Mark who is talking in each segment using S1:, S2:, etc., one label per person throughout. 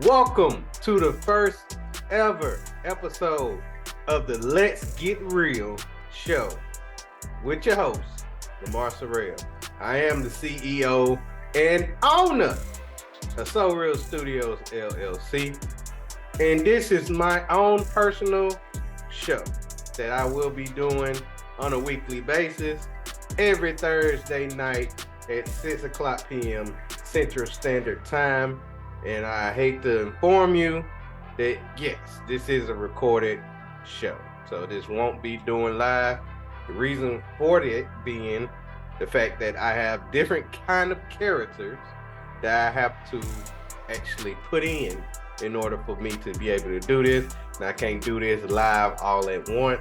S1: Welcome to the first ever episode of the Let's Get Real show with your host, Lamar Sorrell. I am the CEO and owner of So Real Studios LLC, and this is my own personal show that I will be doing on a weekly basis every Thursday night at 6 o'clock p.m. Central Standard Time. And I hate to inform you that, yes, this is a recorded show. So this won't be doing live. The reason for it being the fact that I have different kind of characters that I have to actually put in order for me to be able to do this. And I can't do this live all at once.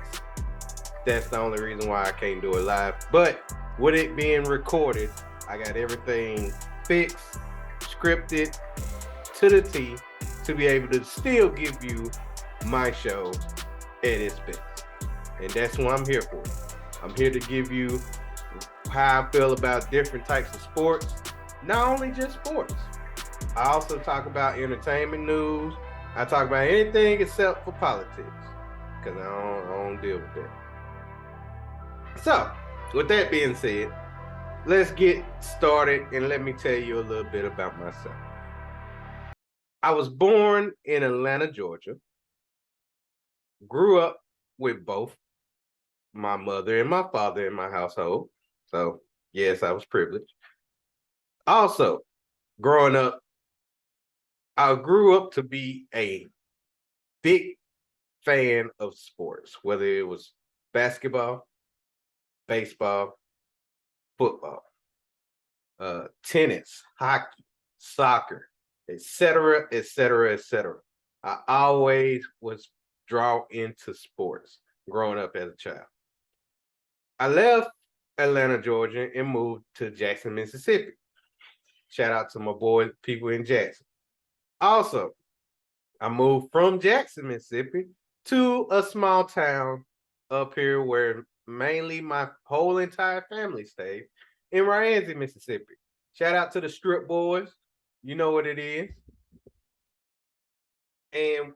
S1: That's the only reason why I can't do it live. But with it being recorded, I got everything fixed, scripted, to the T to be able to still give you my show at its best. And that's what I'm here for. I'm here to give you how I feel about different types of sports, not only just sports. I also talk about entertainment news. I talk about anything except for politics, because I don't deal with that. So, with that being said, let's get started and let me tell you a little bit about myself. I was born in Atlanta, Georgia. Grew up with both my mother and my father in my household. So, yes, I was privileged. Also, growing up, I grew up to be a big fan of sports, whether it was basketball, baseball, football, tennis, hockey, soccer, etc., etc., etc. I always was drawn into sports growing up as a child. I left Atlanta, Georgia, and moved to Jackson, Mississippi. Shout out to my boy, people in Jackson. Also, I moved from Jackson, Mississippi, to a small town up here where mainly my whole entire family stays, in Rianzi, Mississippi. Shout out to the Strip Boys. You know what it is. And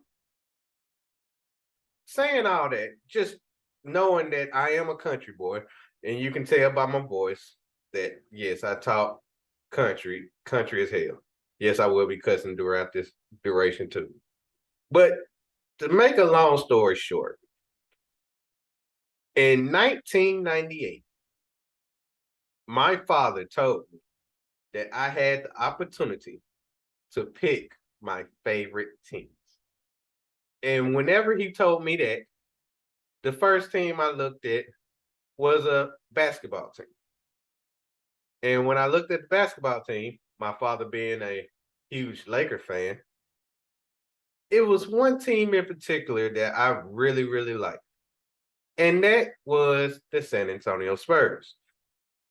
S1: saying all that, just knowing that I am a country boy, and you can tell by my voice that, yes, I talk country as hell. Yes, I will be cussing throughout this duration too. But to make a long story short, in 1998, my father told me that I had the opportunity to pick my favorite teams. And whenever he told me that, the first team I looked at was a basketball team. And when I looked at the basketball team, my father being a huge Laker fan, it was one team in particular that I really, really liked. And that was the San Antonio Spurs.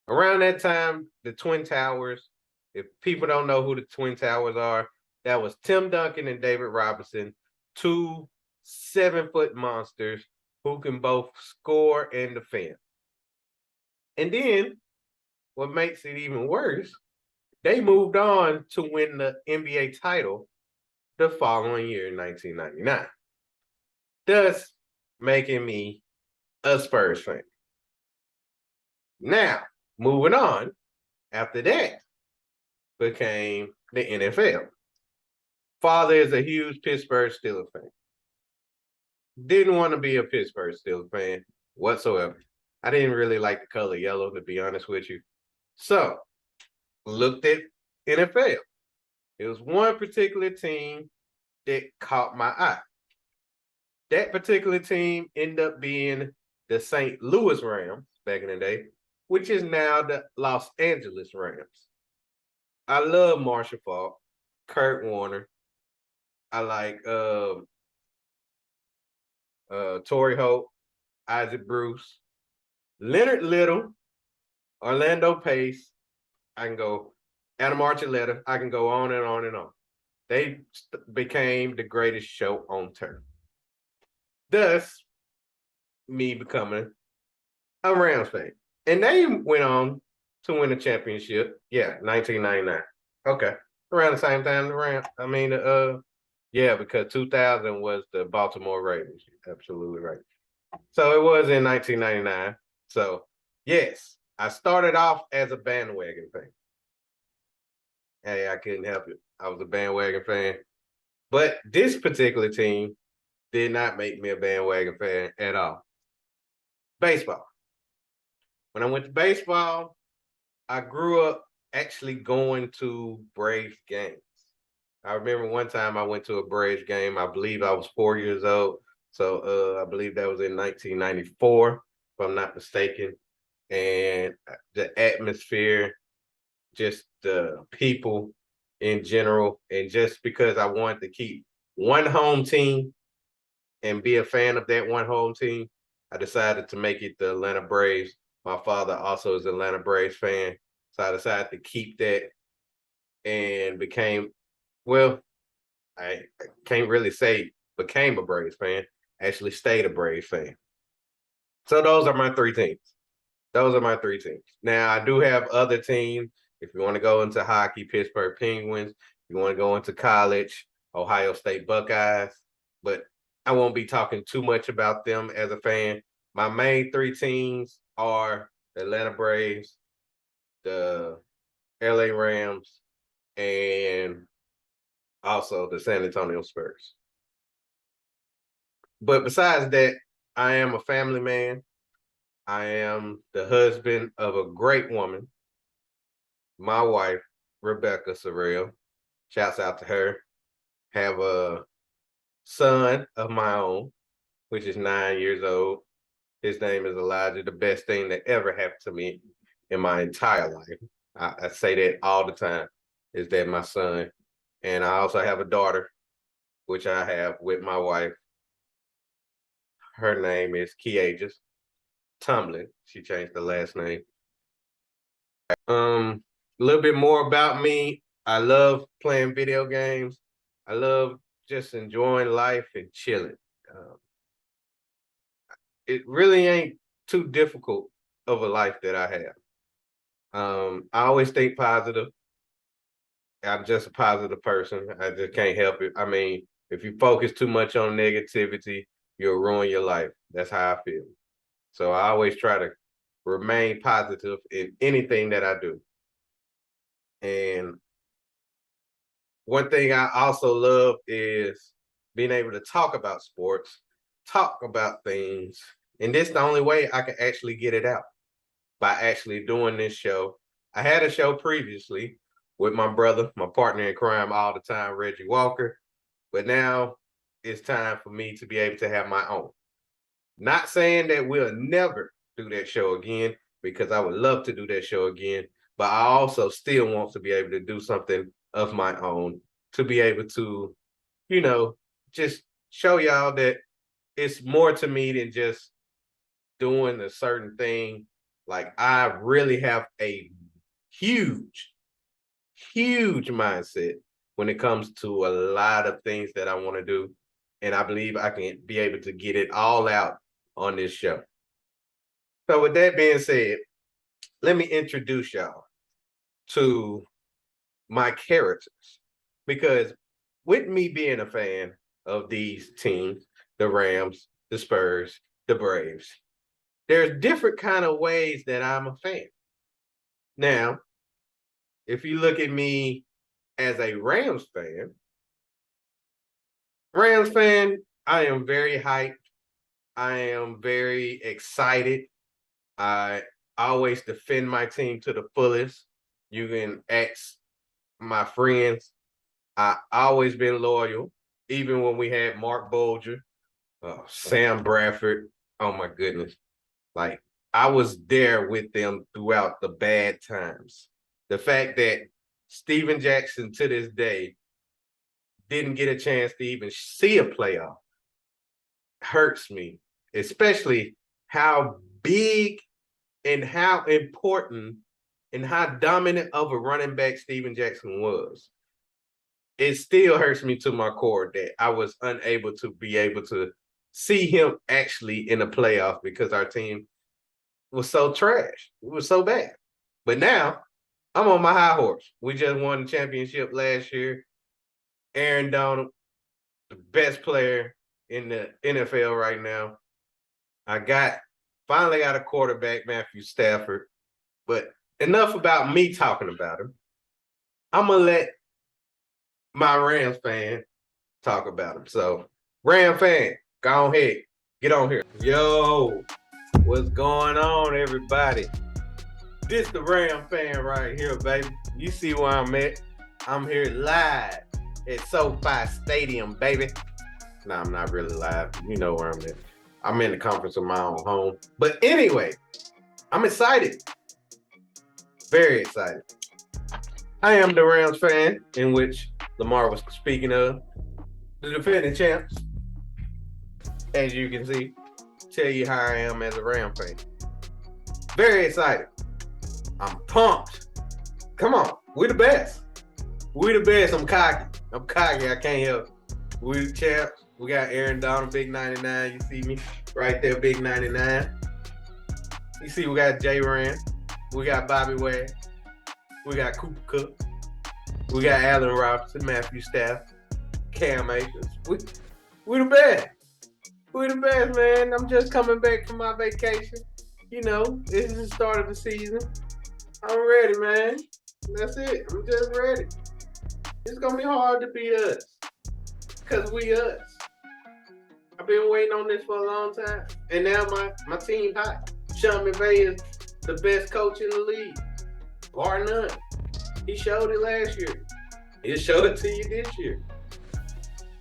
S1: Around that time, the Twin Towers, if people don't know who the Twin Towers are, that was Tim Duncan and David Robinson, two 7-foot monsters who can both score and defend. And then, what makes it even worse, they moved on to win the NBA title the following year in 1999, thus making me a Spurs fan. Now, moving on, after that became the NFL. Father is a huge Pittsburgh Steelers fan. Didn't want to be a Pittsburgh Steelers fan whatsoever. I didn't really like the color yellow, to be honest with you. So, looked at NFL. It was one particular team that caught my eye. That particular team ended up being the St. Louis Rams back in the day, which is now the Los Angeles Rams. I love Marshall Faulk, Kurt Warner. I like Torrey Holt, Isaac Bruce, Leonard Little, Orlando Pace. I can go Adam Archuleta. I can go on and on and on. They became the greatest show on turf. Thus, me becoming a Rams fan. And they went on to win a championship. Yeah, 1999. Okay. Around the same time the Yeah, because 2000 was the Baltimore Ravens. Absolutely right. So it was in 1999. So yes, I started off as a bandwagon fan. Hey, I couldn't help it. I was a bandwagon fan. But this particular team did not make me a bandwagon fan at all. Baseball. When I went to baseball, I grew up actually going to Braves games. I remember one time I went to a Braves game. I believe I was 4 years old. So I believe that was in 1994, if I'm not mistaken. And the atmosphere, just the people in general, and just because I wanted to keep one home team and be a fan of that one home team, I decided to make it the Atlanta Braves. My father also is an Atlanta Braves fan. So I decided to keep that and became, well, I can't really say became a Braves fan, actually stayed a Braves fan. So those are my three teams. Those are my three teams. Now I do have other teams. If you want to go into hockey, Pittsburgh Penguins. You want to go into college, Ohio State Buckeyes. But I won't be talking too much about them as a fan. My main three teams are the Atlanta Braves, the LA Rams, and also the San Antonio Spurs. But besides that, I am a family man. I am the husband of a great woman, my wife, Rebecca Sorrell. Shouts out to her. Have a son of my own, which is 9 years old. His name is Elijah. The best thing that ever happened to me in my entire life. I say that all the time, is that my son. And I also have a daughter, which I have with my wife. Her name is Kiages Tumlin. She changed the last name. A little bit more about me. I love playing video games. I love just enjoying life and chilling. Um, it really ain't too difficult of a life that I have. I always think positive. I'm just a positive person. I just can't help it. I mean, if you focus too much on negativity, you'll ruin your life. That's how I feel. So I always try to remain positive in anything that I do. And one thing I also love is being able to talk about sports, talk about things. And this is the only way I can actually get it out, by actually doing this show. I had a show previously with my brother, my partner in crime all the time, Reggie Walker. But now it's time for me to be able to have my own. Not saying that we'll never do that show again, because I would love to do that show again. But I also still want to be able to do something of my own, to be able to, you know, just show y'all that it's more to me than just doing a certain thing. Like, I really have a huge, huge mindset when it comes to a lot of things that I want to do. And I believe I can be able to get it all out on this show. So with that being said, let me introduce y'all to my characters. Because with me being a fan of these teams, the Rams, the Spurs, the Braves, there's different kind of ways that I'm a fan. Now, if you look at me as a Rams fan, I am very hyped. I am very excited. I always defend my team to the fullest. You can ask my friends. I always been loyal, even when we had Mark Bolger, Sam Bradford. Oh my goodness. Like, I was there with them throughout the bad times. The fact that Steven Jackson to this day didn't get a chance to even see a playoff hurts me, especially how big and how important and how dominant of a running back Steven Jackson was. It still hurts me to my core that I was unable to be able to see him actually in the playoff, because our team was so trash. It was so bad. But now I'm on my high horse. We just won the championship last year. Aaron Donald, the best player in the NFL right now. I finally got a quarterback, Matthew Stafford. But enough about me talking about him. I'm gonna let my Rams fan talk about him. So, Ram fan, go ahead, get on here. Yo, what's going on, everybody? This the Ram fan right here, baby. You see where I'm at? I'm here live at SoFi Stadium, baby. No, I'm not really live. You know where I'm at. I'm in the comfort of my own home. But anyway, I'm excited. Very excited. I am the Rams fan, in which Lamar was speaking of. The defending champs, as you can see, tell you how I am as a Ram fan. Very excited. I'm pumped. Come on, we the best. We the best. I'm cocky. I can't help it. We the champs. We got Aaron Donald, big 99. You see me right there, big 99. You see we got J Ram. We got Bobby Ware. We got Cooper Cook. We got Allen Robinson, Matthew Stafford, Cam Akers. We the best. We the best, man. I'm just coming back from my vacation. You know, this is the start of the season. I'm ready, man. That's it. I'm just ready. It's going to be hard to beat us. Because we us. I've been waiting on this for a long time. And now my team hot. Sean McVay is the best coach in the league. Bar none. He showed it last year. He'll show it to you this year.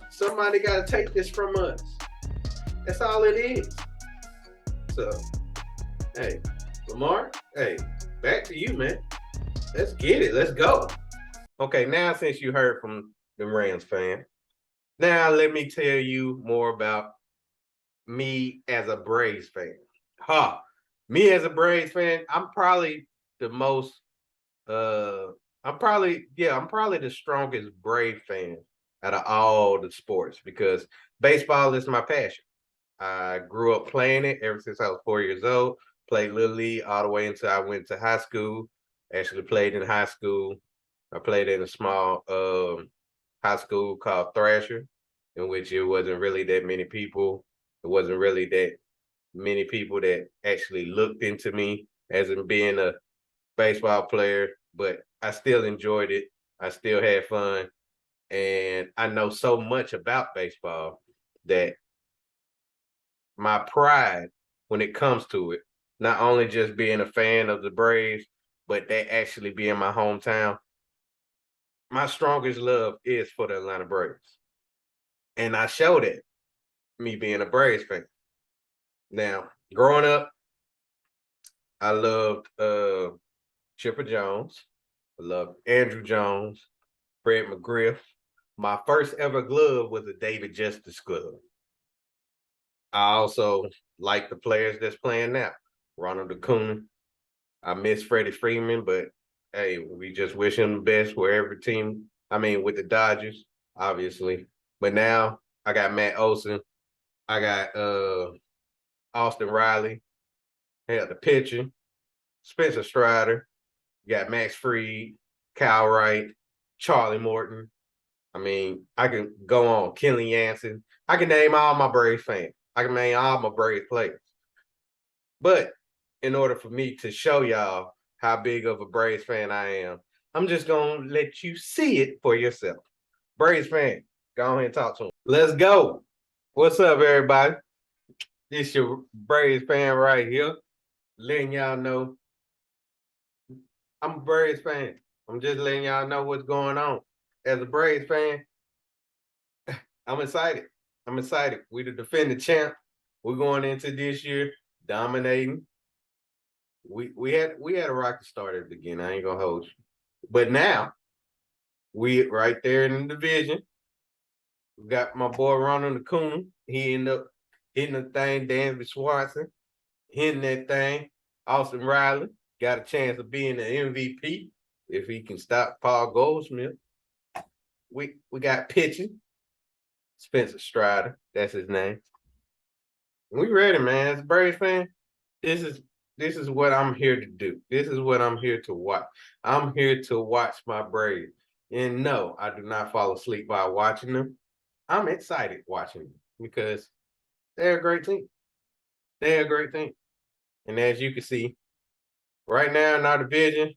S1: Somebody got to take this from us. That's all it is. So, hey, Lamar, hey, back to you, man. Let's get it. Let's go. Okay, now since you heard from the Rams fan, now let me tell you more about me as a Braves fan. Me as a Braves fan, I'm probably the most, I'm probably the strongest Brave fan out of all the sports because baseball is my passion. I grew up playing it ever since I was 4 years old. Played Little League all the way until I went to high school. Actually played in high school. I played in a small high school called Thrasher, in which it wasn't really that many people. It wasn't really that many people that actually looked into me as in being a baseball player, but I still enjoyed it. I still had fun. And I know so much about baseball that my pride when it comes to it, not only just being a fan of the Braves, but they actually be in my hometown. My strongest love is for the Atlanta Braves. And I showed it, me being a Braves fan. Now, growing up, I loved Chipper Jones. I loved Andrew Jones, Fred McGriff. My first ever glove was a David Justice glove. I also like the players that's playing now. Ronald Acuna. I miss Freddie Freeman, but hey, we just wish him the best wherever team. I mean, with the Dodgers, obviously. But now I got Matt Olson. I got Austin Riley. Hell, the pitcher. Spencer Strider. You got Max Fried, Kyle Wright, Charlie Morton. I mean, I can go on. Kenley Jansen. I can name all my Braves fans. I can name all my Braves players. But in order for me to show y'all how big of a Braves fan I am, I'm just going to let you see it for yourself. Braves fan, go ahead and talk to him. Let's go. What's up, everybody? This your Braves fan right here. Letting y'all know I'm a Braves fan. I'm just letting y'all know what's going on. As a Braves fan, I'm excited. We the defending champ. We're going into this year dominating. We had a rocky start at the beginning. I ain't gonna hold you. But now we right there in the division. We got my boy Ronald Acuna. He ended up hitting the thing. Dansby Swanson hitting that thing. Austin Riley got a chance of being the MVP if he can stop Paul Goldschmidt. We got pitching. Spencer Strider, that's his name. We ready, man. As a Braves fan, this is what I'm here to do. This is what I'm here to watch. I'm here to watch my Braves. And no, I do not fall asleep while watching them. I'm excited watching them because they're a great team. They're a great team. And as you can see, right now in our division,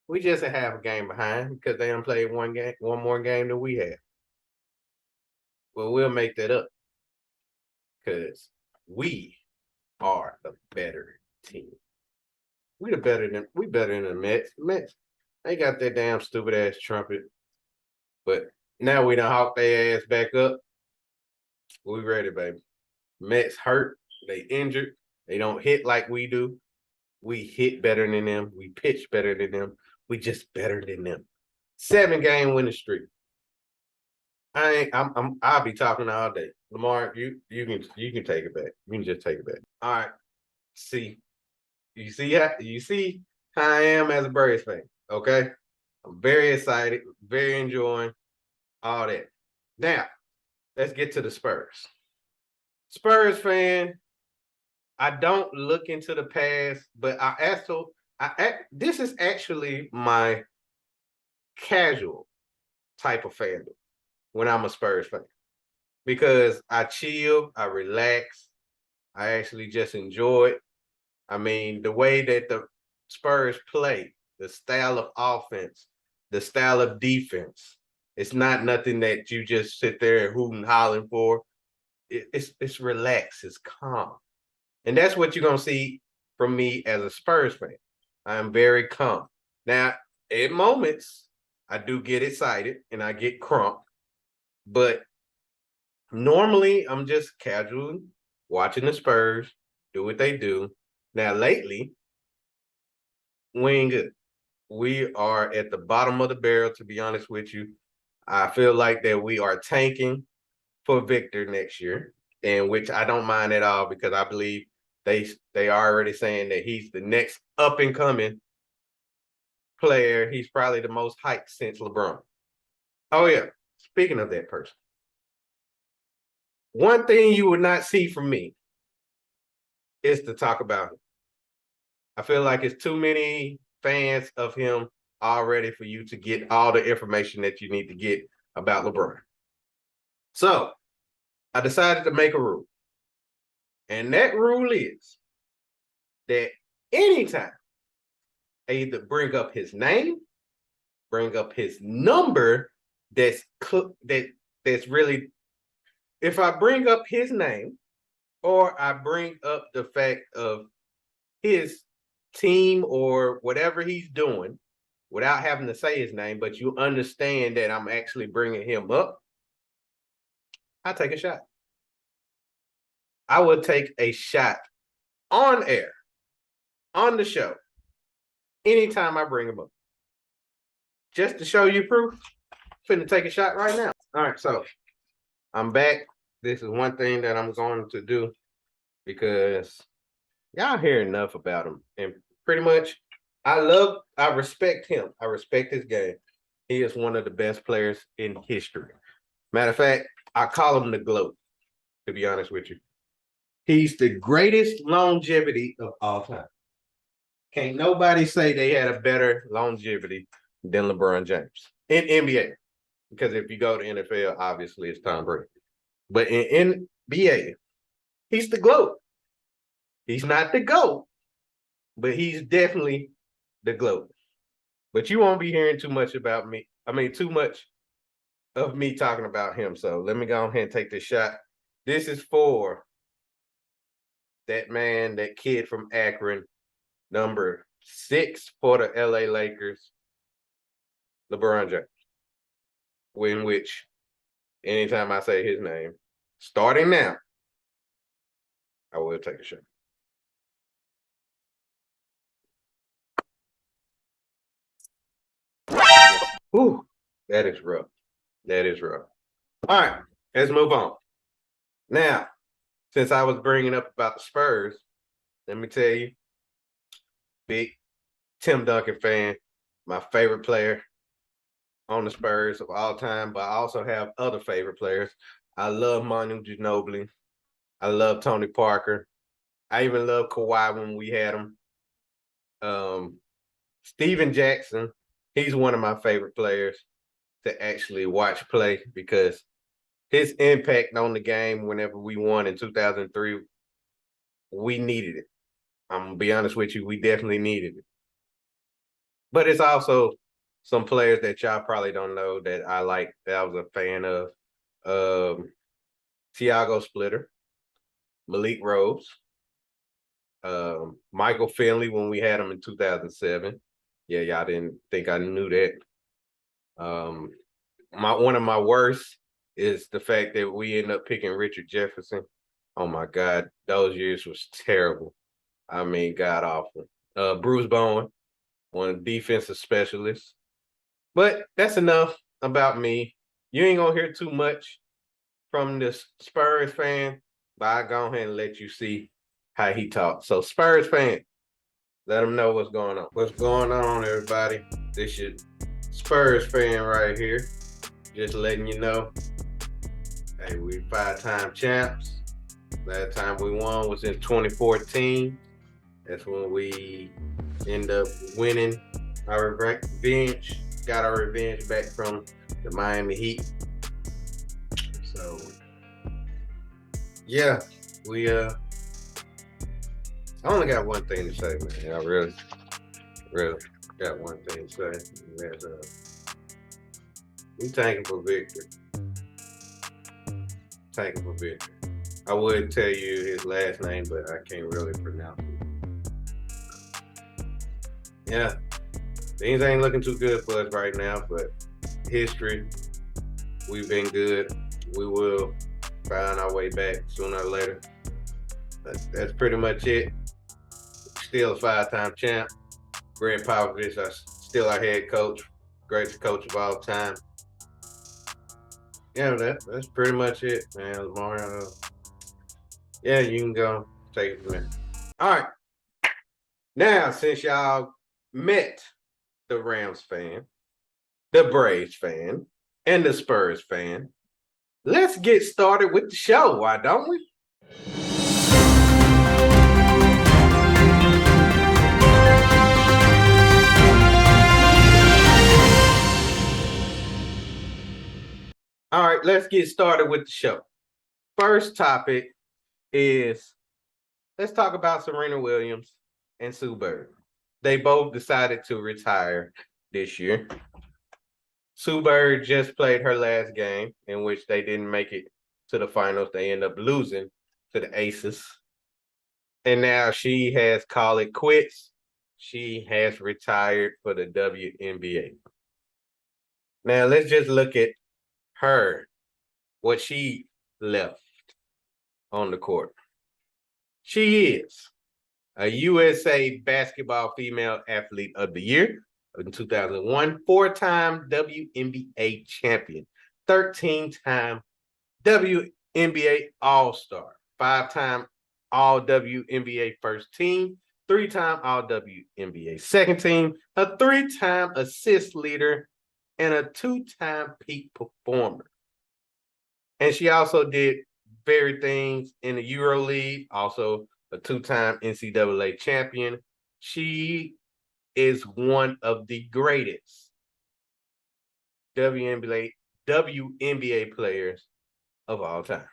S1: we just have a game behind because they don't play one more game than we have. Well, we'll make that up because we are the better team. We better than the Mets. Mets, they got that damn stupid ass trumpet. But now we done hawk their ass back up. We ready, baby. Mets hurt. They injured. They don't hit like we do. We hit better than them. We pitch better than them. We just better than them. 7-game winning streak. I'll be talking all day. Lamar, you can take it back. You can just take it back. All right. You see how I am as a Braves fan. Okay. I'm very excited, very enjoying all that. Now, let's get to the Spurs. Spurs fan, I don't look into the past, but this is actually my casual type of fandom when I'm a Spurs fan because I chill, I relax, I actually just enjoy it. I mean, the way that the Spurs play, the style of offense, the style of defense, it's not nothing that you just sit there and hoot and hollering for. It's relaxed, it's calm. And that's what you're going to see from me as a Spurs fan. I am very calm. Now, at moments, I do get excited and I get crunk, but normally I'm just casually watching the Spurs do what they do. Now, lately, we ain't good. We are at the bottom of the barrel, to be honest with you. I feel like that we are tanking for Victor next year, and which I don't mind at all because I believe they are already saying that he's the next up and coming player. He's probably the most hyped since LeBron. Oh yeah, speaking of that person, one thing you would not see from me is to talk about him. I feel like it's too many fans of him already for you to get all the information that you need to get about LeBron. So I decided to make a rule. And that rule is that anytime I either bring up his name, bring up his number, that's really, if I bring up his name or I bring up the fact of his team or whatever he's doing without having to say his name, but you understand that I'm actually bringing him up, I take a shot. I will take a shot on air, on the show, anytime I bring him up. Just to show you proof, finna take a shot right now. All right, so I'm back. This is one thing that I'm going to do because y'all hear enough about him. And pretty much, I respect him. I respect his game. He is one of the best players in history. Matter of fact, I call him the GOAT, to be honest with you. He's the greatest longevity of all time. Can't nobody say they had a better longevity than LeBron James in NBA. Because if you go to NFL, obviously it's Tom Brady. But in NBA, he's the GOAT. He's not the GOAT, but he's definitely the GOAT. But you won't be hearing too much about me. I mean, too much of me talking about him. So let me go ahead and take this shot. This is for that man, that kid from Akron, number 6 for the LA Lakers, LeBron James. In which, anytime I say his name, starting now, I will take a shot. Ooh, that is rough. That is rough. All right, let's move on. Now, since I was bringing up about the Spurs, let me tell you, big Tim Duncan fan, my favorite player on the Spurs of all time, but I also have other favorite players. I love Manu Ginobili. I love Tony Parker. I even love Kawhi when we had him. Steven Jackson, he's one of my favorite players to actually watch play because his impact on the game whenever we won in 2003, we needed it. I'm going to be honest with you, we definitely needed it. But it's also some players that y'all probably don't know that I like, that I was a fan of. Tiago Splitter, Malik Rose, Michael Finley when we had him in 2007. Yeah, y'all didn't think I knew that. One of my worst is the fact that we end up picking Richard Jefferson. Oh my God, those years was terrible. I mean, god awful. Bruce Bowen, one of the defensive specialists. But that's enough about me. You ain't gonna hear too much from this Spurs fan, but I go ahead and let you see how he talks. So Spurs fan, let them know what's going on. What's going on, everybody? This your Spurs fan right here. Just letting you know. Hey, we 5-time champs. Last time we won was in 2014. That's when we end up winning our revenge. Got our revenge back from the Miami Heat. So yeah, we I only got one thing to say, man. I really got one thing to say. We tanking for victory. Tanking for victory. I would tell you his last name, but I can't really pronounce it. Yeah, things ain't looking too good for us right now, but history, we've been good. We will find our way back sooner or later. That's pretty much it. Still a 5-time champ. Greg Popovich is still our head coach, greatest coach of all time. Yeah, that's pretty much it, man. Lamar, yeah, you can go take it from there. All right. Now, since y'all met the Rams fan, the Braves fan, and the Spurs fan, let's get started with the show, why don't we? All right, let's get started with the show. First topic is, let's talk about Serena Williams and Sue Bird. They both decided to retire this year. Sue Bird just played her last game, in which they didn't make it to the finals. They end up losing to the Aces. And now she has called it quits. She has retired for the WNBA. Now let's just look at her, what she left on the court. She is a USA Basketball Female Athlete of the Year in 2001, 4-time WNBA champion, 13-time WNBA All-Star, 5-time All-WNBA first team, 3-time All-WNBA second team, a 3-time assist leader, and a 2-time peak performer. And she also did various things in the Euro League, also a 2-time NCAA champion. She is one of the greatest WNBA players of all time.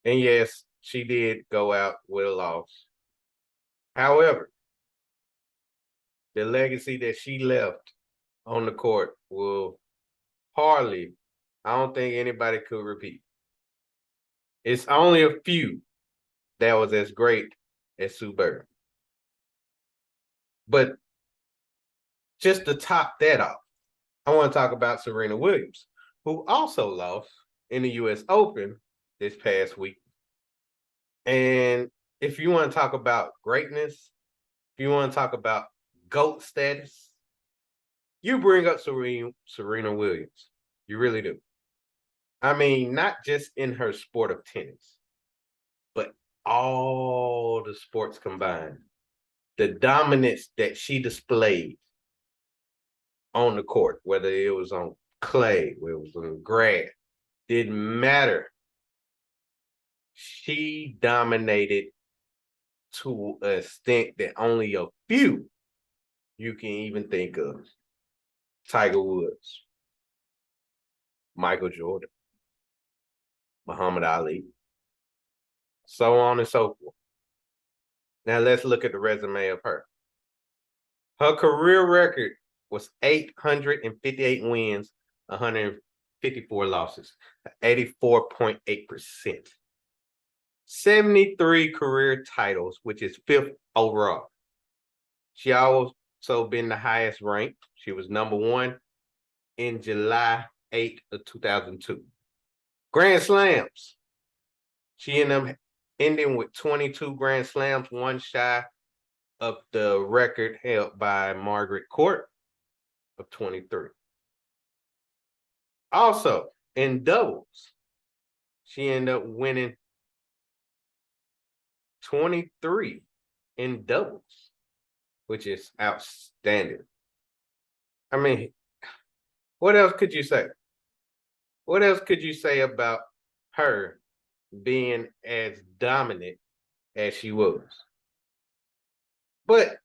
S1: And yes, she did go out with a loss. However, the legacy that she left on the court will hardly, I don't think anybody could repeat. It's only a few that was as great as Sue Bird. But just to top that off, I want to talk about Serena Williams, who also lost in the US Open this past week. And if you want to talk about greatness, if you want to talk about GOAT status, you bring up Serena Williams. You really do. I mean, not just in her sport of tennis, but all the sports combined. The dominance that she displayed on the court, whether it was on clay, whether it was on grass, didn't matter. She dominated to an extent that only a few you can even think of. Tiger Woods, Michael Jordan, Muhammad Ali, so on and so forth. Now let's look at the resume of her. Her career record was 858 wins, 154 losses, 84.8%. 73 career titles, which is 5th overall. She also been the highest ranked. She was number 1 in July 8th of 2002. Grand Slams. She ended up ending with 22 Grand Slams, one shy of the record held by Margaret Court of 23. Also, in doubles, she ended up winning 23 in doubles, which is outstanding. I mean, what else could you say? What else could you say about her being as dominant as she was? But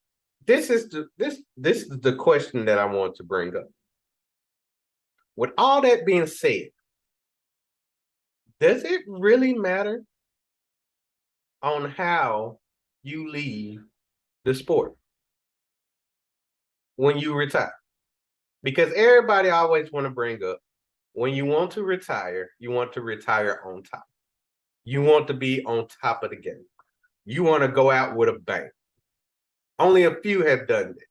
S1: this is the question that I want to bring up. With all that being said, does it really matter on how you leave the sport when you retire? Because everybody always want to bring up, when you want to retire, you want to retire on top. You want to be on top of the game. You want to go out with a bang. Only a few have done that.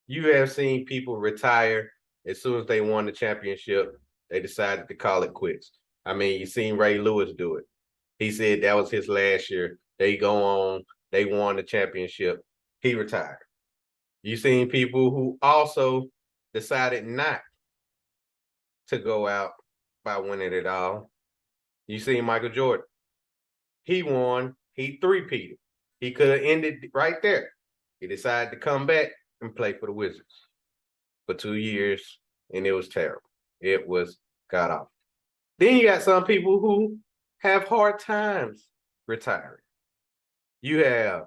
S1: You have seen people retire as soon as they won the championship, they decided to call it quits. I mean, you seen Ray Lewis do it. He said that was his last year. They go on, they won the championship. He retired. You seen people who also decided not to go out by winning it all. You seen Michael Jordan. He won, he three-peated. He could have ended right there. He decided to come back and play for the Wizards for 2 years, and it was terrible. It was god awful. Then you got some people who have hard times retiring. You have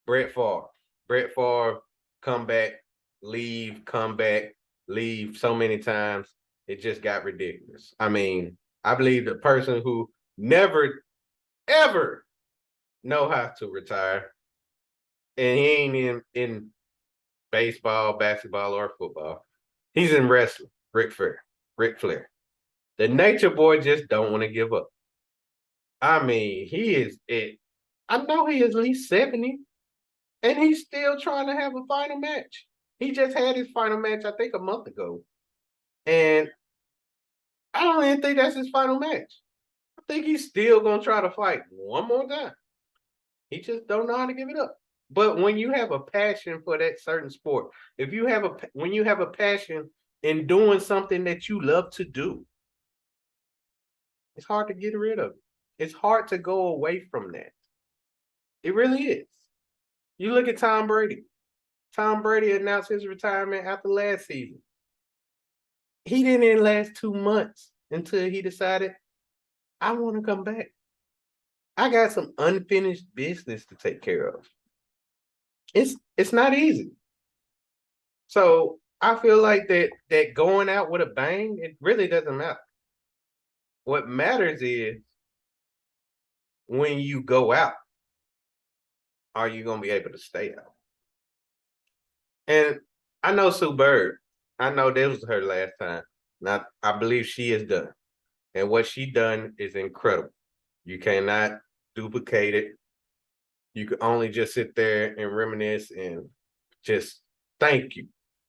S1: Brett Favre. Brett Favre come back, leave, come back, leave so many times. It just got ridiculous. I mean, I believe the person who never, ever know how to retire, and he ain't in baseball, basketball, or football. He's in wrestling, Ric Flair. The Nature Boy just don't want to give up. I mean, he is it. I know he is at least 70, and he's still trying to have a final match. He just had his final match, I think, a month ago. And I don't even think that's his final match. I think he's still going to try to fight one more time. He just don't know how to give it up. But when you have a passion for that certain sport, when you have a passion in doing something that you love to do, it's hard to get rid of it. It's hard to go away from that. It really is. You look at Tom Brady. Tom Brady announced his retirement after last season. He didn't even last 2 months until he decided, I want to come back. I got some unfinished business to take care of. It's not easy. So I feel like that going out with a bang, it really doesn't matter. What matters is when you go out, are you going to be able to stay out? And I know Sue Bird. I know this was her last time. Now, I believe she is done. And what she done is incredible. You cannot duplicate it. You can only just sit there and reminisce and just thank you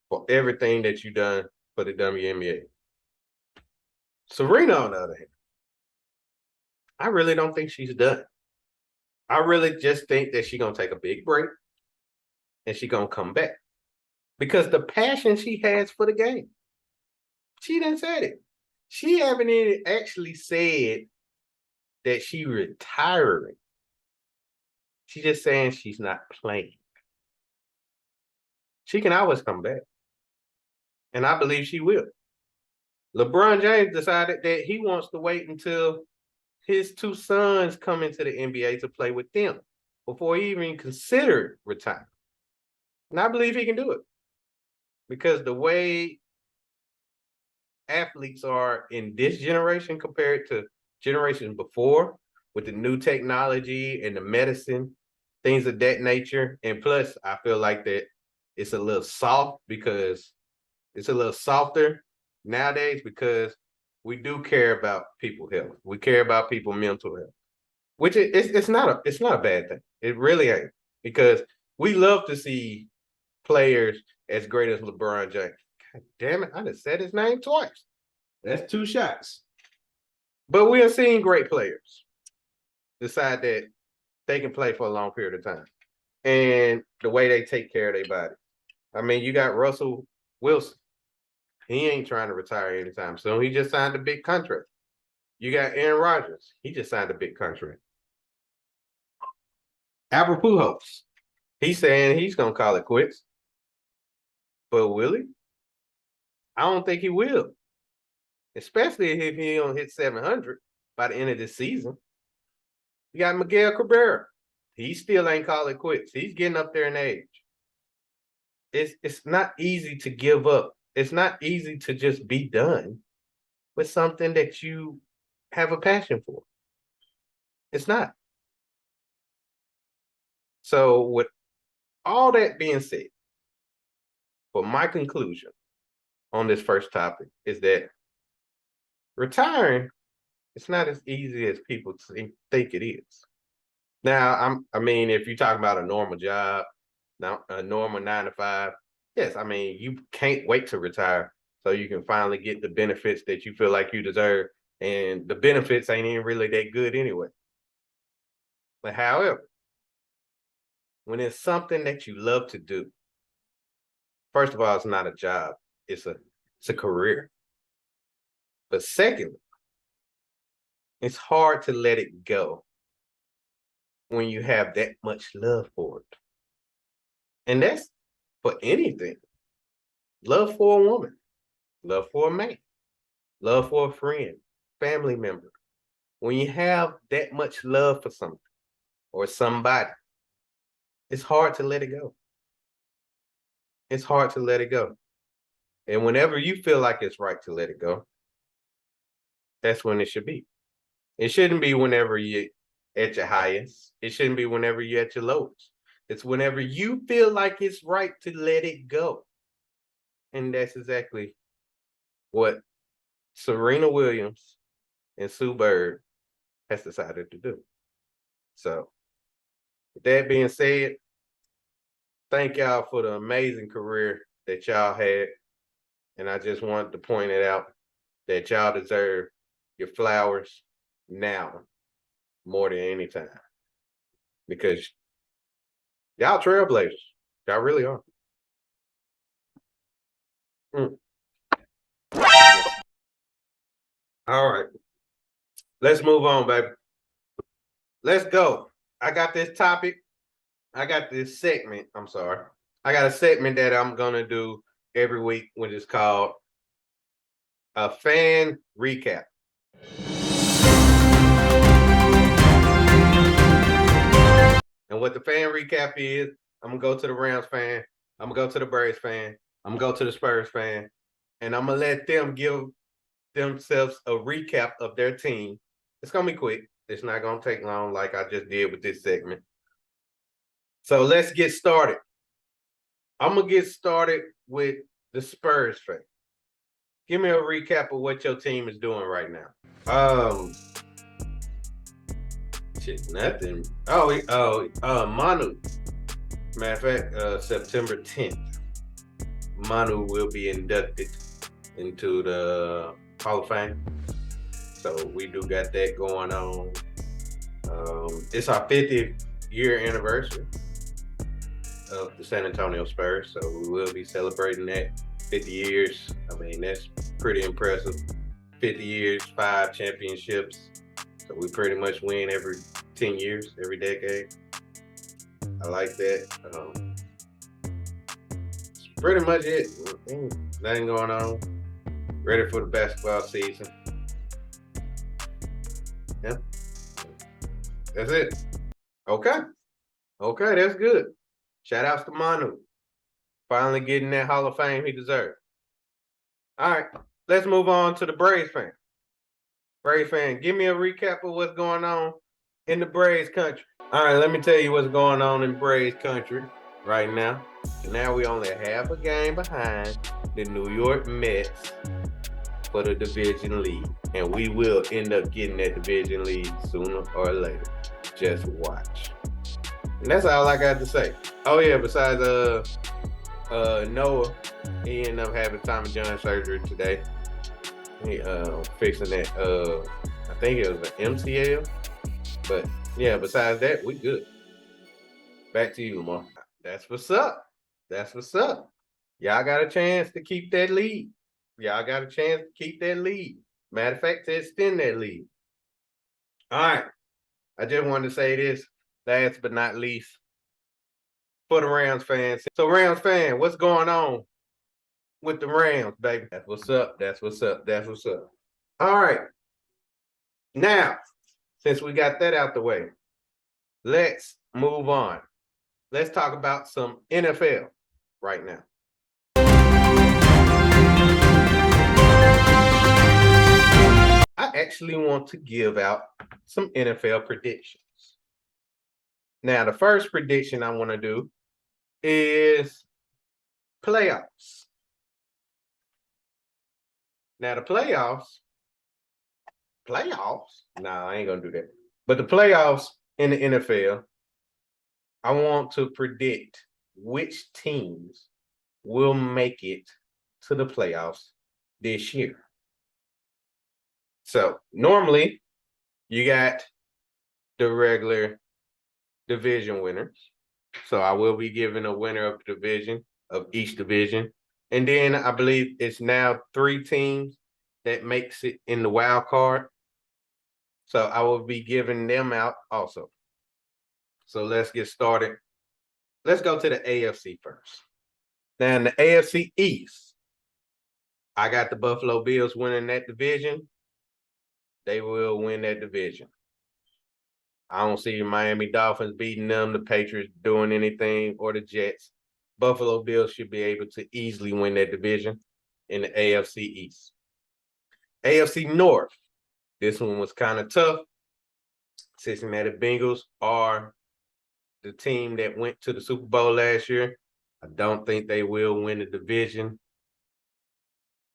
S1: for everything that you done for the WNBA. Serena, on the other hand, I really don't think she's done. I really just think that she's going to take a big break and she's going to come back. Because the passion she has for the game, she done said it. She haven't even actually said that she retiring. She's just saying she's not playing. She can always come back. And I believe she will. LeBron James decided that he wants to wait until his 2 sons come into the NBA to play with them before he even considered retiring. And I believe he can do it. Because the way athletes are in this generation compared to generations before with the new technology and the medicine, things of that nature. And plus, I feel like that it's a little soft because it's a little softer nowadays because we do care about people's health. We care about people's mental health, which it's not a bad thing. It really ain't, because we love to see players as great as LeBron James. God damn it, I just said his name twice. That's 2 shots. But we have seen great players decide that they can play for a long period of time. And the way they take care of their body. I mean, you got Russell Wilson. He ain't trying to retire anytime soon. He just signed a big contract. You got Aaron Rodgers. He just signed a big contract. Albert Pujols. He's saying he's going to call it quits. But will he? I don't think he will. Especially if he don't hit 700 by the end of this season. You got Miguel Cabrera. He still ain't calling quits. He's getting up there in age. It's not easy to give up. It's not easy to just be done with something that you have a passion for. It's not. So with all that being said, for my conclusion on this first topic is that retiring, it's not as easy as people think it is. Now, I mean, if you're talking about a normal job, now a normal 9 to 5, yes, I mean, you can't wait to retire so you can finally get the benefits that you feel like you deserve. And the benefits ain't even really that good anyway. But however, when it's something that you love to do, first of all, it's not a job, it's a career. But secondly, it's hard to let it go when you have that much love for it. And that's for anything. Love for a woman, love for a man, love for a friend, family member. When you have that much love for something or somebody, it's hard to let it go. It's hard to let it go. And whenever you feel like it's right to let it go, that's when it should be. It shouldn't be whenever you're at your highest. It shouldn't be whenever you're at your lowest. It's whenever you feel like it's right to let it go. And that's exactly what Serena Williams and Sue Bird has decided to do. So, with that being said, thank y'all for the amazing career that y'all had. And I just wanted to point it out that y'all deserve your flowers now more than any time. Because y'all trailblazers. Y'all really are. All right. Let's move on, baby. Let's go. I got this topic. I got this segment. I'm sorry. I got a segment that I'm going to do every week, which is called a fan recap. And what the fan recap is, I'm going to go to the Rams fan. I'm going to go to the Braves fan. I'm going to go to the Spurs fan. And I'm going to let them give themselves a recap of their team. It's going to be quick. It's not going to take long like I just did with this segment. So let's get started. I'm going to get started with the Spurs fan. Give me a recap of what your team is doing right now. Nothing. Manu. Matter of fact, September 10th, Manu will be inducted into the Hall of Fame. So we do got that going on. It's our 50th year anniversary of the San Antonio Spurs. So we will be celebrating that 50 years. I mean, that's pretty impressive. 50 years, 5 championships. So we pretty much win every 10 years, every decade. I like that. That's pretty much it. Nothing going on. Ready for the basketball season. Yeah. That's it. Okay, that's good. Shout outs to Manu. Finally getting that Hall of Fame he deserves. All right, let's move on to the Braves fan. Braves fan, give me a recap of what's going on in the Braves country. All right, let me tell you what's going on in Braves country right now. Now we only half a game behind the New York Mets for the division lead. And we will end up getting that division lead sooner or later. Just watch. And that's all I got to say. Oh yeah, besides Noah, he ended up having Tommy John surgery today. He fixing that I think it was an MCL. But yeah, besides that, we good. Back to you, Lamar. That's what's up. That's what's up. Y'all got a chance to keep that lead. Y'all got a chance to keep that lead. Matter of fact, to extend that lead. All right. I just wanted to say this, last but not least, for the Rams fans. So, Rams fan, what's going on with the Rams, baby? That's what's up. That's what's up. That's what's up. All right. Now, since we got that out the way, let's move on. Let's talk about some NFL right now. I actually want to give out some NFL predictions. Now, the first prediction I want to do is playoffs. Now, the playoffs? No, I ain't going to do that. But the playoffs in the NFL, I want to predict which teams will make it to the playoffs this year. So normally you got the regular division winners. So I will be giving a winner of the division, of each division. And then I believe it's now 3 teams that makes it in the wild card. So I will be giving them out also. So let's get started. Let's go to the AFC first. Now in the AFC East, I got the Buffalo Bills winning that division. They will win that division. I don't see the Miami Dolphins beating them, the Patriots doing anything, or the Jets. Buffalo Bills should be able to easily win that division in the AFC East. AFC North, this one was kind of tough. Cincinnati Bengals are the team that went to the Super Bowl last year. I don't think they will win the division.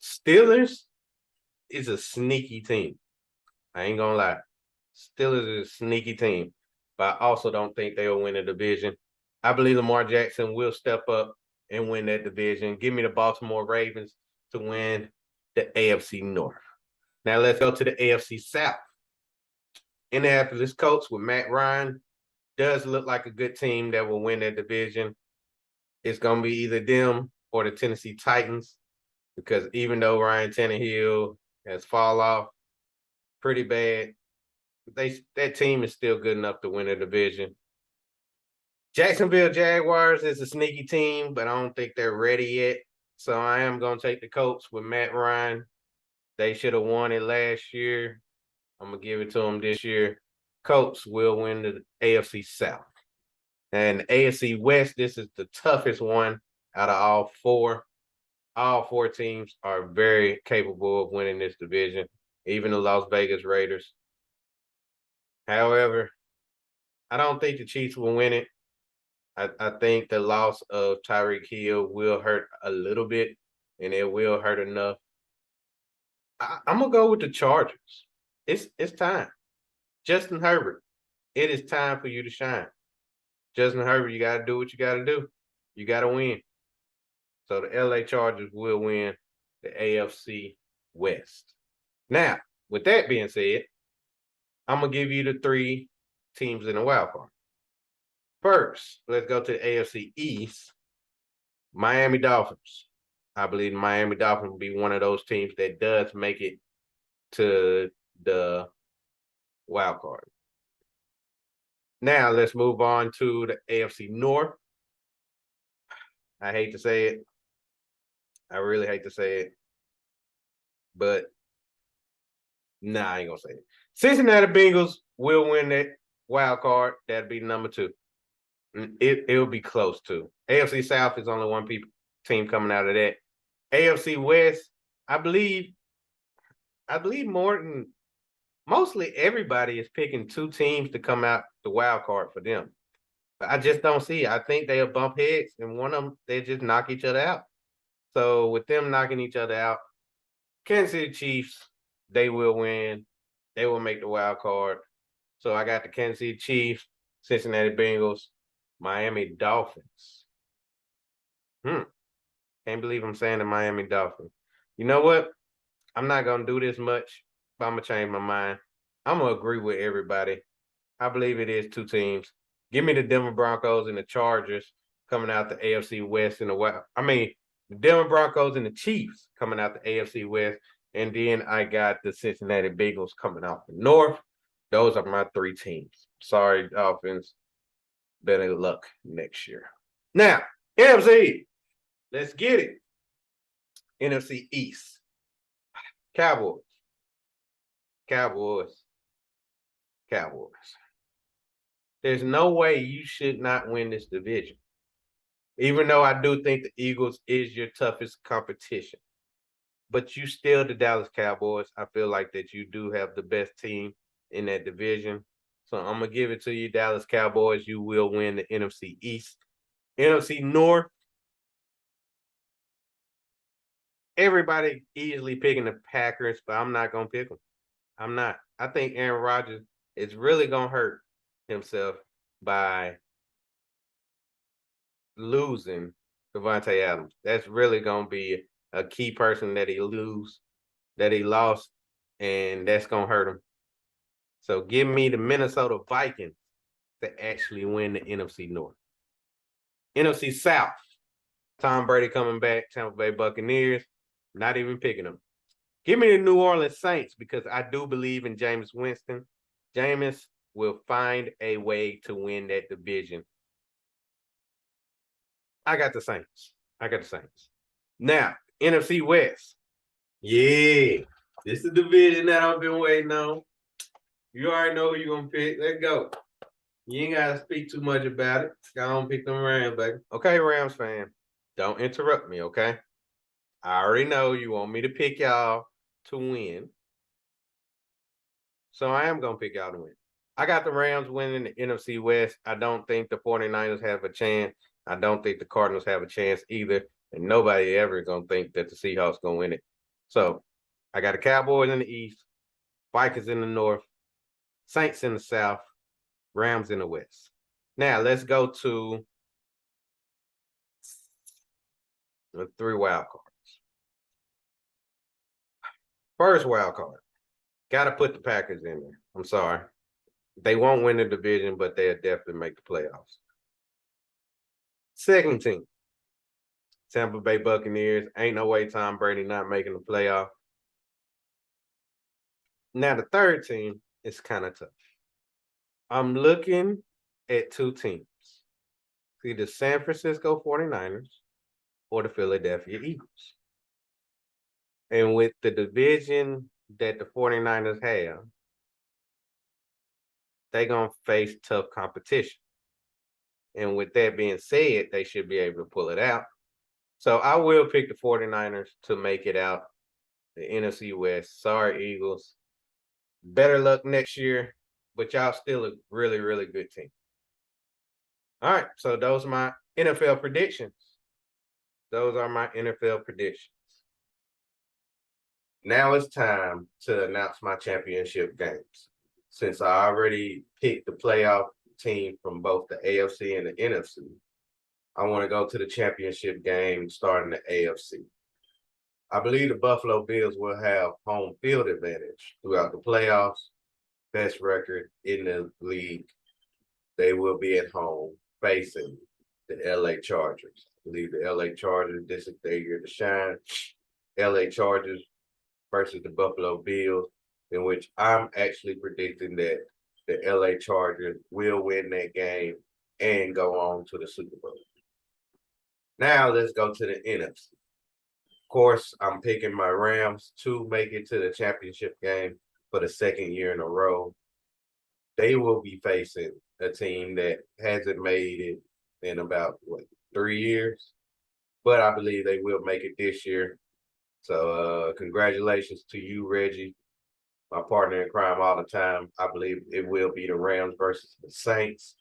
S1: Steelers is a sneaky team. I ain't gonna lie. Steelers is a sneaky team, but I also don't think they'll win the division. I believe Lamar Jackson will step up and win that division. Give me the Baltimore Ravens to win the AFC North. Now let's go to the AFC South. Indianapolis Colts with Matt Ryan does look like a good team that will win that division. It's going to be either them or the Tennessee Titans, because even though Ryan Tannehill has fallen off pretty bad, that team is still good enough to win the division. Jacksonville Jaguars is a sneaky team, but I don't think they're ready yet. So I am going to take the Colts with Matt Ryan. They should have won it last year. I'm going to give it to them this year. Colts will win the AFC South. And the AFC West, this is the toughest one out of all 4. All 4 teams are very capable of winning this division, even the Las Vegas Raiders. However, I don't think the Chiefs will win it. I think the loss of Tyreek Hill will hurt a little bit, and it will hurt enough. I'm going to go with the Chargers. It's time. Justin Herbert, it is time for you to shine. Justin Herbert, you got to do what you got to do. You got to win. So the LA Chargers will win the AFC West. Now, with that being said, I'm going to give you the 3 teams in the wild card. First, let's go to the AFC East. Miami Dolphins. I believe the Miami Dolphins will be one of those teams that does make it to the wild card. Now, let's move on to the AFC North. I hate to say it. I really hate to say it. But, nah, I ain't going to say it. Cincinnati Bengals will win that wild card. That'd be number 2. It'll be close, too. AFC South is only one team coming out of that. AFC West, I believe more than mostly everybody is picking two teams to come out the wild card for them. But I just don't see it. I think they'll bump heads, and one of them they just knock each other out. So with them knocking each other out, Kansas City Chiefs, they will win. They will make the wild card. So I got the Kansas City Chiefs, Cincinnati Bengals, Miami Dolphins. Can't believe I'm saying the Miami Dolphins. You know what? I'm not gonna do this much, but I'm gonna change my mind. I'm gonna agree with everybody. I believe it is two teams. Give me the Denver Broncos and the Chargers coming out the AFC West in the West. I mean, the Denver Broncos and the Chiefs coming out the AFC West, and then I got the Cincinnati Bengals coming out the North. Those are my three teams. Sorry, Dolphins. Better luck next year. Now, NFC. Let's get it. NFC East. Cowboys. Cowboys. Cowboys. There's no way you should not win this division. Even though I do think the Eagles is your toughest competition. But you still the Dallas Cowboys. I feel like that you do have the best team in that division. So I'm going to give it to you, Dallas Cowboys. You will win the NFC East. NFC North. Everybody easily picking the Packers, but I'm not going to pick them. I'm not. I think Aaron Rodgers is really going to hurt himself by losing Devontae Adams. That's really going to be a key person that he lost, and that's going to hurt him. So give me the Minnesota Vikings to actually win the NFC North. NFC South, Tom Brady coming back, Tampa Bay Buccaneers, not even picking them. Give me the New Orleans Saints because I do believe in Jameis Winston. Jameis will find a way to win that division. I got the Saints. Now, NFC West. Yeah, this is the division that I've been waiting on. You already know who you're going to pick. Let's go. You ain't got to speak too much about it. Go on, pick them Rams, baby. Okay, Rams fan, don't interrupt me, okay? I already know you want me to pick y'all to win. So I am going to pick y'all to win. I got the Rams winning the NFC West. I don't think the 49ers have a chance. I don't think the Cardinals have a chance either. And nobody ever going to think that the Seahawks going to win it. So I got the Cowboys in the East, Vikings in the North, Saints in the South, Rams in the West. Now let's go to the 3 wild cards. First wild card. Got to put the Packers in there. I'm sorry. They won't win the division, but they'll definitely make the playoffs. Second team, Tampa Bay Buccaneers. Ain't no way Tom Brady not making the playoff. Now the third team is kind of tough. I'm looking at 2 teams. Either San Francisco 49ers or the Philadelphia Eagles. And with the division that the 49ers have, they're going to face tough competition. And with that being said, they should be able to pull it out. So I will pick the 49ers to make it out the NFC West. Sorry, Eagles. Better luck next year, but y'all still a really, really good team. All right, so those are my NFL predictions. Now it's time to announce my championship games. Since I already picked the playoff team from both the AFC and the NFC, I want to go to the championship game starting the AFC. I believe the Buffalo Bills will have home field advantage throughout the playoffs. Best record in the league. They will be at home facing the LA Chargers. I believe the LA Chargers, this is their year to shine. LA Chargers versus the Buffalo Bills, in which I'm actually predicting that the LA Chargers will win that game and go on to the Super Bowl. Now let's go to the NFC. Of course, I'm picking my Rams to make it to the championship game for the second year in a row. They will be facing a team that hasn't made it in about 3 years, but I believe they will make it this year. So congratulations to you, Reggie. my partner in crime all the time. I believe it will be the Rams versus the Saints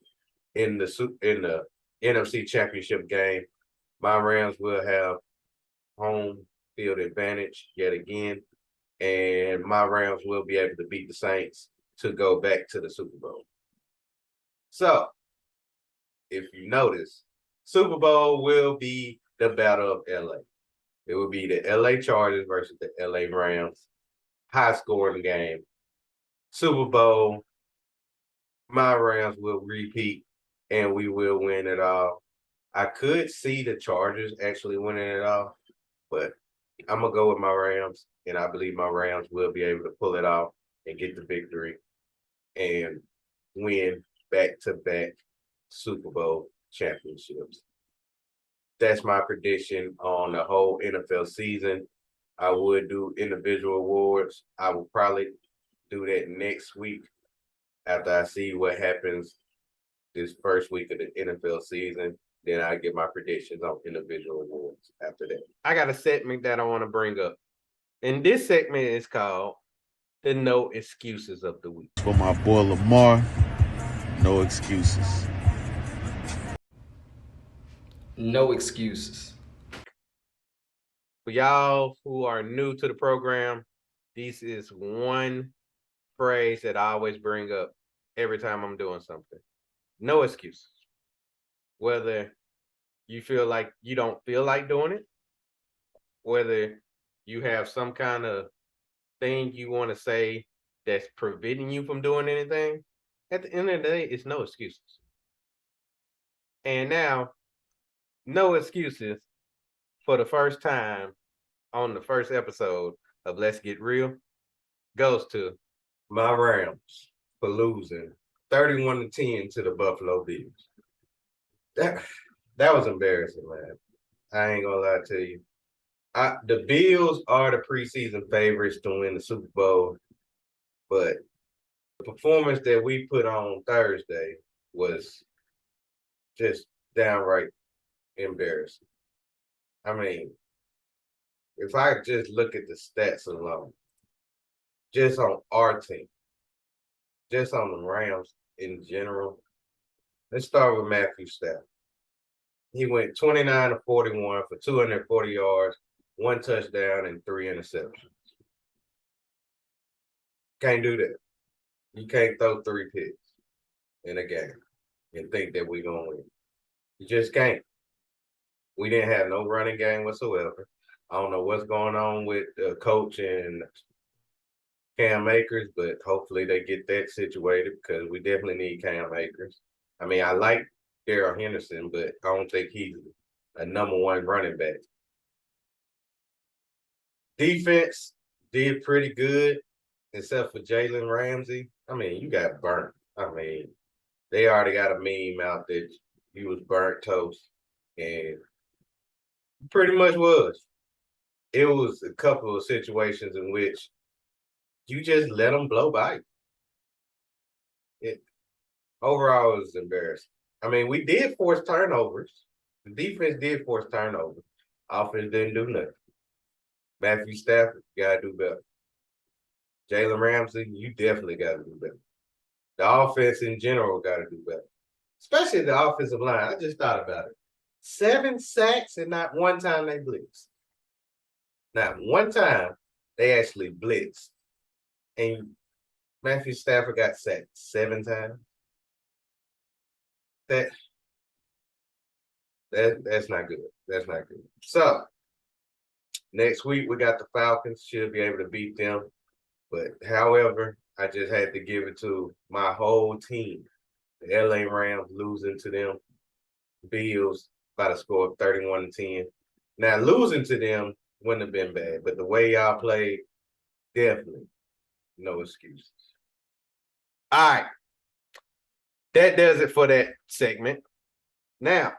S1: in the NFC Championship game. My Rams will have home field advantage yet again, and my Rams will be able to beat the Saints to go back to the Super Bowl. So, if you notice, Super Bowl will be the Battle of LA. It will be the LA Chargers versus the LA Rams. High scoring game. Super Bowl, my Rams will repeat and we will win it all. I could see the Chargers actually winning it all, but I'm gonna go with my Rams, and I believe my Rams will be able to pull it off and get the victory and win back-to-back Super Bowl championships. That's my prediction on the whole NFL season. I would do individual awards. I will probably do that next week after I see what happens this first week of the NFL season. Then I get my predictions on individual awards after that. I got a segment that I want to bring up. And this segment is called the No Excuses of the Week.
S2: For my boy Lamar, no excuses.
S3: No excuses.
S1: For y'all who are new to the program, this is one phrase that I always bring up every time I'm doing something. No excuses. Whether you feel like you don't feel like doing it, whether you have some kind of thing you want to say that's preventing you from doing anything, at the end of the day, it's no excuses. And now, no excuses for the first time on the first episode of Let's Get Real goes to my Rams for losing 31-10 to the Buffalo Bills. That was embarrassing, man. I ain't gonna lie to you. The Bills are the preseason favorites to win the Super Bowl, but the performance that we put on Thursday was just downright embarrassing. I mean, if I just look at the stats alone, just on our team, just on the Rams in general, let's start with Matthew Stafford. He went 29 of 41 for 240 yards, 1 touchdown, and 3 interceptions. Can't do that. You can't throw 3 picks in a game and think that we're going to win. You just can't. We didn't have no running game whatsoever. I don't know what's going on with the coach and Cam Akers, but hopefully they get that situated because we definitely need Cam Akers. I mean, I like Darrell Henderson, but I don't think he's a number one running back. Defense did pretty good, except for Jalen Ramsey. I mean, you got burnt. I mean, they already got a meme out that you was burnt toast, and pretty much was. It was a couple of situations in which you just let them blow by. Overall, it was embarrassing. I mean, we did force turnovers. The defense did force turnovers. Offense didn't do nothing. Matthew Stafford, you got to do better. Jalen Ramsey, you definitely got to do better. The offense in general got to do better, especially the offensive line. I just thought about it. 7 sacks and not one time they blitzed. Not one time they actually blitzed. And Matthew Stafford got sacked 7 times. That's not good. That's not good. So next week we got the Falcons. Should be able to beat them. But however, I just had to give it to my whole team. The LA Rams losing to them. Bills by the score of 31-10. Now losing to them wouldn't have been bad, but the way y'all played, definitely no excuses. All right. That does it for that segment. Now,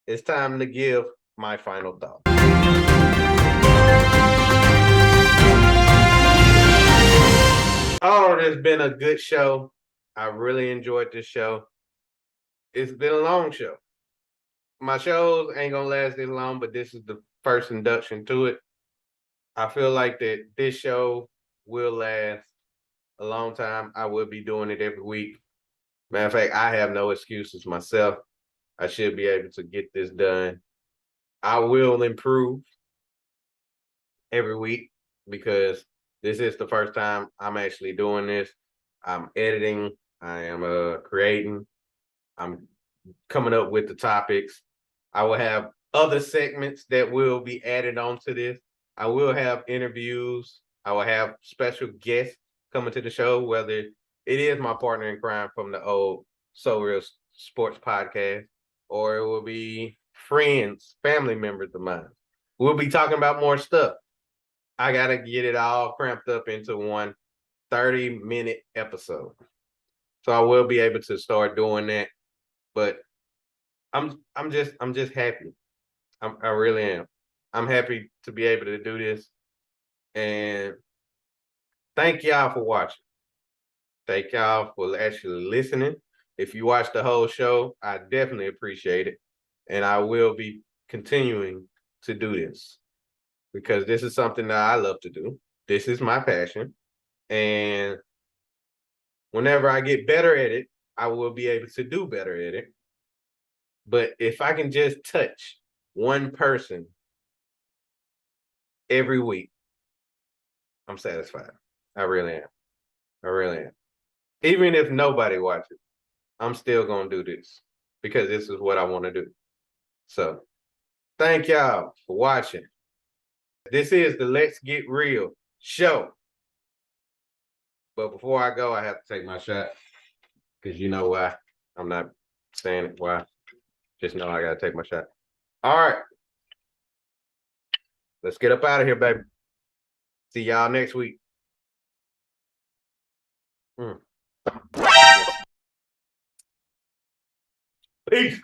S1: it's time to give my final thought. Oh, it's been a good show. I really enjoyed this show. It's been a long show. My shows ain't gonna last this long, but this is the first induction to it. I feel like that this show will last a long time. I will be doing it every week. Matter of fact, I have no excuses myself. I should be able to get this done. I will improve every week because this is the first time I'm actually doing this. I'm editing, I am creating, I'm coming up with the topics. I will have other segments that will be added onto this. I will have interviews. I will have special guests coming to the show, whether it is my partner in crime from the old So Real Sports podcast, or it will be friends, family members of mine. We'll be talking about more stuff. I got to get it all cramped up into one 30-minute episode. So I will be able to start doing that. But I'm just happy. I really am. I'm happy to be able to do this. And thank y'all for watching. Thank y'all for actually listening. If you watch the whole show, I definitely appreciate it. And I will be continuing to do this because this is something that I love to do. This is my passion. And whenever I get better at it, I will be able to do better at it. But if I can just touch one person every week, I'm satisfied. I really am. I really am. Even if nobody watches, I'm still going to do this because this is what I want to do. So thank y'all for watching. This is the Let's Get Real show. But before I go, I have to take my shot because you know why. I'm not saying it why. Just know I got to take my shot. All right. Let's get up out of here, baby. See y'all next week. Peace.